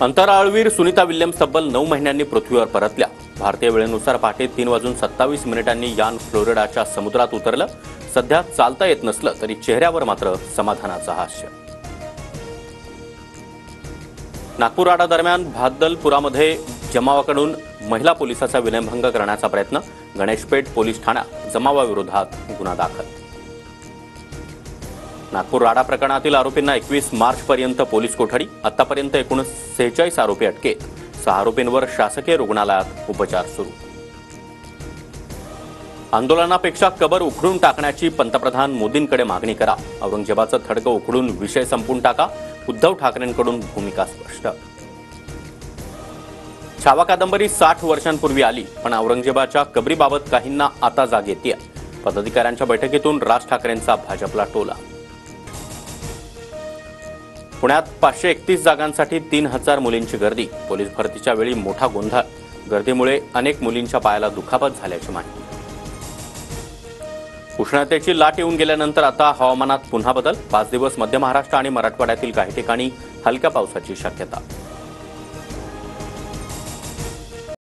अंतराळवीर Sunita Williams तब्बल 9 महिन्यांनी पृथ्वीवर परतल्या। भारतीय वेळेनुसार पहाटे 3:27 यान फ्लोरिडाच्या समुद्रात उतरलं। सध्या चालता येत नसलं तरी चेहऱ्यावर मात्र समाधानाचं हास्य। नागपूर राडा दरम्यान भागदलपुरामध्ये जमावाकडून महिला पोलिसाचा विनयभंग करण्याचा प्रयत्न। गणेशपेठ पोलीस ठाण्यात जमावाविरोधात गुन्हा दाखल। नागपूर राडा प्रकरणातील आरोपींना 21 मार्चपर्यंत पोलीस कोठडी। आतापर्यंत एकूण 46 आरोपी अटकेत। 6 आरोपींवर शासकीय रुग्णालयात उपचार सुरू। आंदोलनापेक्षा कबर उखडून टाकण्याची पंतप्रधान मोदींकडे मागणी करा। औरंगजेबाचं थडकं उखडून विषय संपून टाका। उद्धव ठाकरेंकडून भूमिका स्पष्ट। छावा कादंबरी 60 वर्षांपूर्वी आली, पण औरंगजेबाच्या कबरीबाबत काहींना आता जाग येतेय। पदाधिकाऱ्यांच्या बैठकीतून राज ठाकरेंचा भाजपला टोला। पुण्यात 531 जागांसाठी 3000 मुलींची गर्दी। पोलीस भरतीच्या वेळी मोठा गोंधळ। गर्दीमुळे अनेक मुलींच्या पायाला दुखापत झाल्याची माहिती। उष्णतेची लाट येऊन गेल्यानंतर आता हवामानात पुन्हा बदल। 5 दिवस मध्य महाराष्ट्र आणि मराठवाड्यातील काही ठिकाणी हलक्या पावसाची शक्यता।